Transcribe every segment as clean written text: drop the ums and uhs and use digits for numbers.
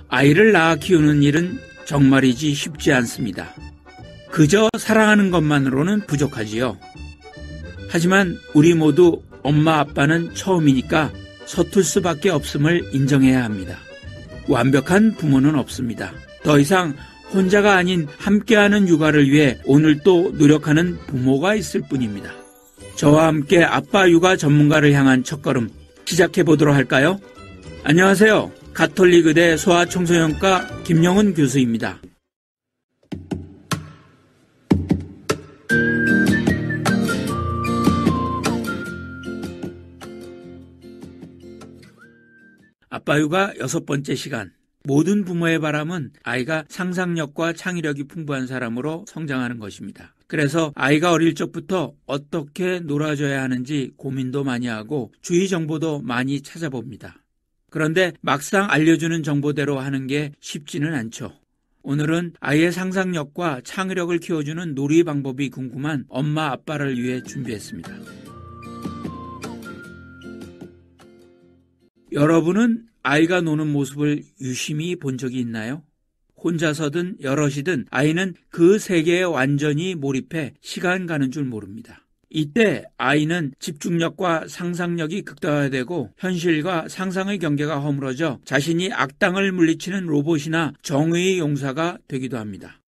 아이를 낳아 키우는 일은 정말이지 쉽지 않습니다. 그저 사랑하는 것만으로는 부족하지요. 하지만 우리 모두 엄마 아빠는 처음이니까 서툴 수밖에 없음을 인정해야 합니다. 완벽한 부모는 없습니다. 더 이상 혼자가 아닌 함께하는 육아를 위해 오늘 또 노력하는 부모가 있을 뿐입니다. 저와 함께 아빠 육아 전문가를 향한 첫걸음 시작해보도록 할까요? 안녕하세요. 가톨릭의대 소아청소년과 김영훈 교수입니다. 아빠 육아 6번째 시간. 모든 부모의 바람은 아이가 상상력과 창의력이 풍부한 사람으로 성장하는 것입니다. 그래서 아이가 어릴 적부터 어떻게 놀아줘야 하는지 고민도 많이 하고 주의 정보도 많이 찾아봅니다. 그런데 막상 알려주는 정보대로 하는 게 쉽지는 않죠. 오늘은 아이의 상상력과 창의력을 키워주는 놀이 방법이 궁금한 엄마 아빠를 위해 준비했습니다. 여러분은 아이가 노는 모습을 유심히 본 적이 있나요? 혼자서든 여럿이든 아이는 그 세계에 완전히 몰입해 시간 가는 줄 모릅니다. 이때 아이는 집중력과 상상력이 극대화되고 현실과 상상의 경계가 허물어져 자신이 악당을 물리치는 로봇이나 정의의 용사가 되기도 합니다.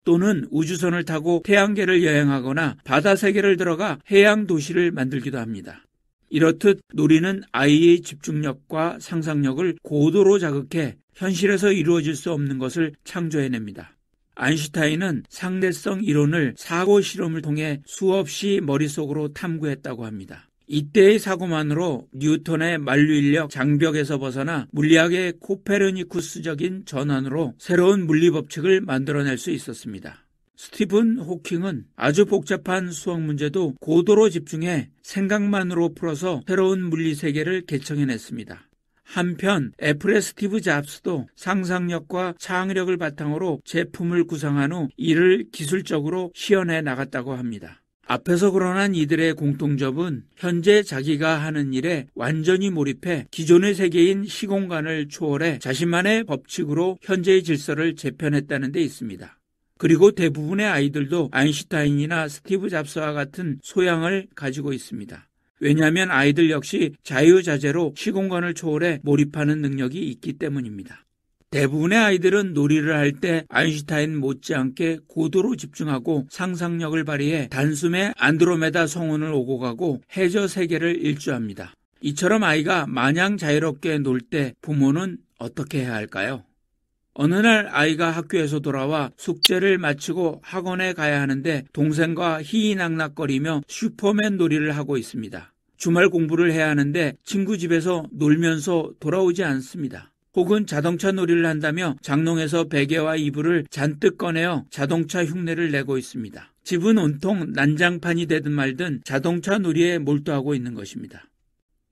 또는 우주선을 타고 태양계를 여행하거나 바다 세계를 들어가 해양 도시를 만들기도 합니다. 이렇듯 놀이는 아이의 집중력과 상상력을 고도로 자극해 현실에서 이루어질 수 없는 것을 창조해냅니다. 아인슈타인은 상대성 이론을 사고 실험을 통해 수없이 머릿속으로 탐구했다고 합니다. 이때의 사고만으로 뉴턴의 만류인력 장벽에서 벗어나 물리학의 코페르니쿠스적인 전환으로 새로운 물리법칙을 만들어낼 수 있었습니다. 스티븐 호킹은 아주 복잡한 수학 문제도 고도로 집중해 생각만으로 풀어서 새로운 물리세계를 개척해냈습니다. 한편 애플의 스티브 잡스도 상상력과 창의력을 바탕으로 제품을 구상한 후 이를 기술적으로 시연해 나갔다고 합니다. 앞에서 거론한 이들의 공통점은 현재 자기가 하는 일에 완전히 몰입해 기존의 세계인 시공간을 초월해 자신만의 법칙으로 현재의 질서를 재편했다는 데 있습니다. 그리고 대부분의 아이들도 아인슈타인이나 스티브 잡스와 같은 소양을 가지고 있습니다. 왜냐하면 아이들 역시 자유자재로 시공간을 초월해 몰입하는 능력이 있기 때문입니다. 대부분의 아이들은 놀이를 할 때 아인슈타인 못지않게 고도로 집중하고 상상력을 발휘해 단숨에 안드로메다 성운을 오고 가고 해저 세계를 일주합니다. 이처럼 아이가 마냥 자유롭게 놀 때 부모는 어떻게 해야 할까요? 어느 날 아이가 학교에서 돌아와 숙제를 마치고 학원에 가야 하는데 동생과 희희낙낙거리며 슈퍼맨 놀이를 하고 있습니다. 주말 공부를 해야 하는데 친구 집에서 놀면서 돌아오지 않습니다. 혹은 자동차 놀이를 한다며 장롱에서 베개와 이불을 잔뜩 꺼내어 자동차 흉내를 내고 있습니다. 집은 온통 난장판이 되든 말든 자동차 놀이에 몰두하고 있는 것입니다.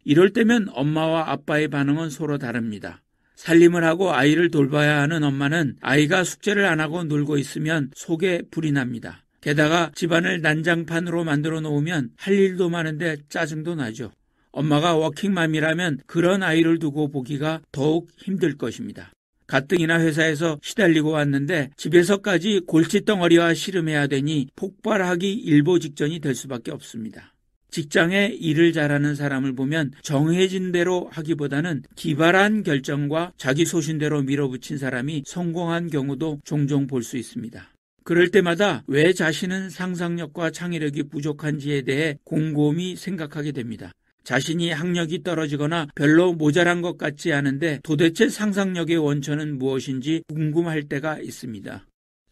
이럴 때면 엄마와 아빠의 반응은 서로 다릅니다. 살림을 하고 아이를 돌봐야 하는 엄마는 아이가 숙제를 안 하고 놀고 있으면 속에 불이 납니다. 게다가 집안을 난장판으로 만들어 놓으면 할 일도 많은데 짜증도 나죠. 엄마가 워킹맘이라면 그런 아이를 두고 보기가 더욱 힘들 것입니다. 가뜩이나 회사에서 시달리고 왔는데 집에서까지 골칫덩어리와 씨름해야 되니 폭발하기 일보 직전이 될 수밖에 없습니다. 직장에 일을 잘하는 사람을 보면 정해진 대로 하기보다는 기발한 결정과 자기 소신대로 밀어붙인 사람이 성공한 경우도 종종 볼 수 있습니다. 그럴 때마다 왜 자신은 상상력과 창의력이 부족한지에 대해 곰곰이 생각하게 됩니다. 자신이 학력이 떨어지거나 별로 모자란 것 같지 않은데 도대체 상상력의 원천은 무엇인지 궁금할 때가 있습니다.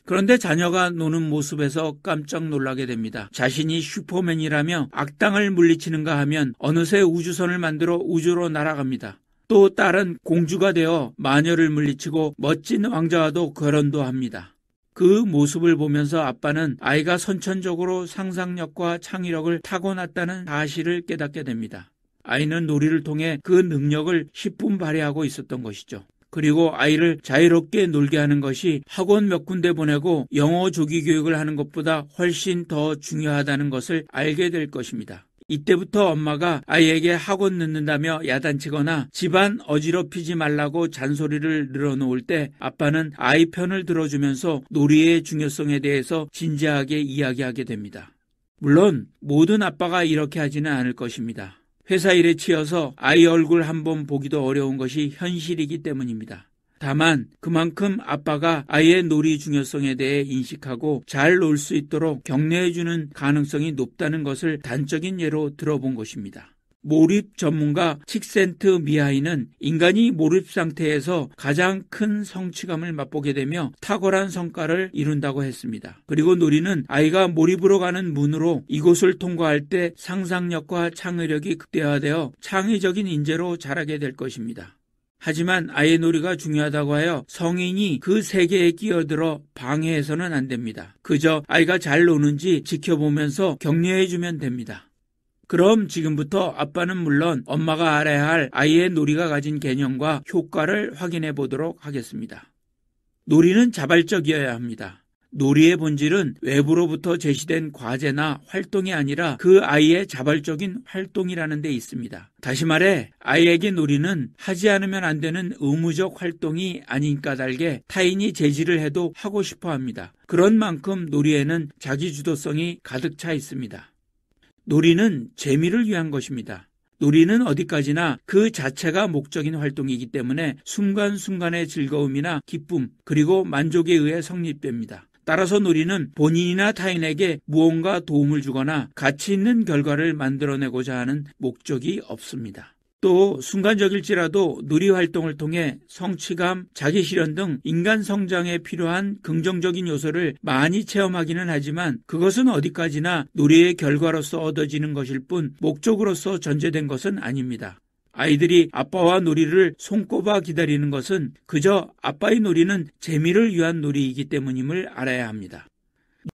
그런데 자녀가 노는 모습에서 깜짝 놀라게 됩니다. 자신이 슈퍼맨이라며 악당을 물리치는가 하면 어느새 우주선을 만들어 우주로 날아갑니다. 또 딸은 공주가 되어 마녀를 물리치고 멋진 왕자와도 결혼도 합니다. 그 모습을 보면서 아빠는 아이가 선천적으로 상상력과 창의력을 타고났다는 사실을 깨닫게 됩니다. 아이는 놀이를 통해 그 능력을 10분 발휘하고 있었던 것이죠. 그리고 아이를 자유롭게 놀게 하는 것이 학원 몇 군데 보내고 영어 조기 교육을 하는 것보다 훨씬 더 중요하다는 것을 알게 될 것입니다. 이때부터 엄마가 아이에게 학원 늦는다며 야단치거나 집안 어지럽히지 말라고 잔소리를 늘어놓을 때 아빠는 아이 편을 들어주면서 놀이의 중요성에 대해서 진지하게 이야기하게 됩니다. 물론 모든 아빠가 이렇게 하지는 않을 것입니다. 회사 일에 치여서 아이 얼굴 한번 보기도 어려운 것이 현실이기 때문입니다. 다만 그만큼 아빠가 아이의 놀이 중요성에 대해 인식하고 잘 놀 수 있도록 격려해주는 가능성이 높다는 것을 단적인 예로 들어본 것입니다. 몰입 전문가 칙센트 미하이는 인간이 몰입 상태에서 가장 큰 성취감을 맛보게 되며 탁월한 성과를 이룬다고 했습니다. 그리고 놀이는 아이가 몰입으로 가는 문으로 이곳을 통과할 때 상상력과 창의력이 극대화되어 창의적인 인재로 자라게 될 것입니다. 하지만 아이의 놀이가 중요하다고 하여 성인이 그 세계에 끼어들어 방해해서는 안 됩니다. 그저 아이가 잘 노는지 지켜보면서 격려해주면 됩니다. 그럼 지금부터 아빠는 물론 엄마가 알아야 할 아이의 놀이가 가진 개념과 효과를 확인해 보도록 하겠습니다. 놀이는 자발적이어야 합니다. 놀이의 본질은 외부로부터 제시된 과제나 활동이 아니라 그 아이의 자발적인 활동이라는 데 있습니다. 다시 말해 아이에게 놀이는 하지 않으면 안 되는 의무적 활동이 아닌 까닭에 타인이 제지를 해도 하고 싶어 합니다. 그런 만큼 놀이에는 자기주도성이 가득 차 있습니다. 놀이는 재미를 위한 것입니다. 놀이는 어디까지나 그 자체가 목적인 활동이기 때문에 순간순간의 즐거움이나 기쁨 그리고 만족에 의해 성립됩니다. 따라서 놀이는 본인이나 타인에게 무언가 도움을 주거나 가치 있는 결과를 만들어내고자 하는 목적이 없습니다. 또 순간적일지라도 놀이 활동을 통해 성취감, 자기실현 등 인간 성장에 필요한 긍정적인 요소를 많이 체험하기는 하지만 그것은 어디까지나 놀이의 결과로서 얻어지는 것일 뿐 목적으로서 전제된 것은 아닙니다. 아이들이 아빠와 놀이를 손꼽아 기다리는 것은 그저 아빠의 놀이는 재미를 위한 놀이이기 때문임을 알아야 합니다.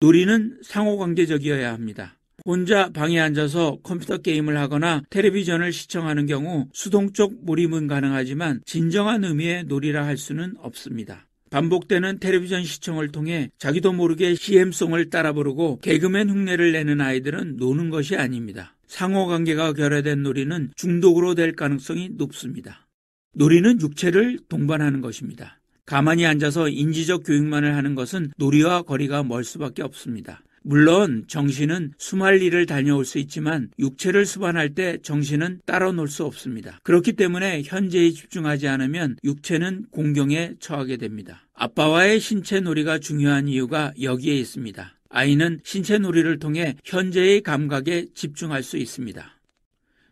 놀이는 상호관계적이어야 합니다. 혼자 방에 앉아서 컴퓨터 게임을 하거나 텔레비전을 시청하는 경우 수동적 몰입은 가능하지만 진정한 의미의 놀이라 할 수는 없습니다. 반복되는 텔레비전 시청을 통해 자기도 모르게 CM송을 따라 부르고 개그맨 흉내를 내는 아이들은 노는 것이 아닙니다. 상호관계가 결여된 놀이는 중독으로 될 가능성이 높습니다. 놀이는 육체를 동반하는 것입니다. 가만히 앉아서 인지적 교육만을 하는 것은 놀이와 거리가 멀 수밖에 없습니다. 물론 정신은 수말 일을 다녀올 수 있지만 육체를 수반할 때 정신은 따로 놀 수 없습니다. 그렇기 때문에 현재에 집중하지 않으면 육체는 공경에 처하게 됩니다. 아빠와의 신체 놀이가 중요한 이유가 여기에 있습니다. 아이는 신체 놀이를 통해 현재의 감각에 집중할 수 있습니다.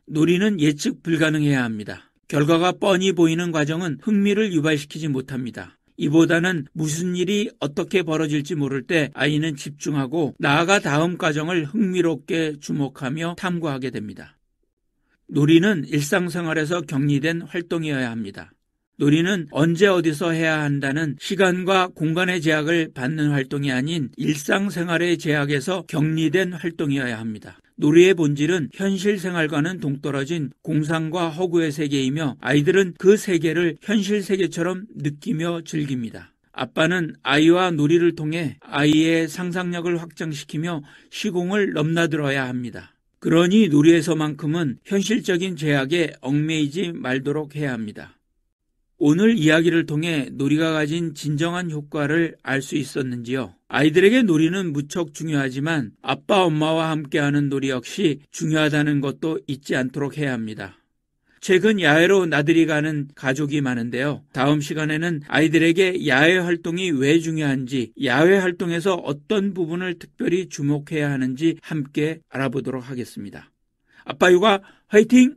놀이는 예측 불가능해야 합니다. 결과가 뻔히 보이는 과정은 흥미를 유발시키지 못합니다. 이보다는 무슨 일이 어떻게 벌어질지 모를 때 아이는 집중하고 나아가 다음 과정을 흥미롭게 주목하며 탐구하게 됩니다. 놀이는 일상생활에서 격리된 활동이어야 합니다. 놀이는 언제 어디서 해야 한다는 시간과 공간의 제약을 받는 활동이 아닌 일상생활의 제약에서 격리된 활동이어야 합니다. 놀이의 본질은 현실 생활과는 동떨어진 공상과 허구의 세계이며 아이들은 그 세계를 현실 세계처럼 느끼며 즐깁니다. 아빠는 아이와 놀이를 통해 아이의 상상력을 확장시키며 시공을 넘나들어야 합니다. 그러니 놀이에서만큼은 현실적인 제약에 얽매이지 말도록 해야 합니다. 오늘 이야기를 통해 놀이가 가진 진정한 효과를 알 수 있었는지요? 아이들에게 놀이는 무척 중요하지만 아빠, 엄마와 함께하는 놀이 역시 중요하다는 것도 잊지 않도록 해야 합니다. 최근 야외로 나들이 가는 가족이 많은데요. 다음 시간에는 아이들에게 야외 활동이 왜 중요한지, 야외 활동에서 어떤 부분을 특별히 주목해야 하는지 함께 알아보도록 하겠습니다. 아빠 육아 화이팅!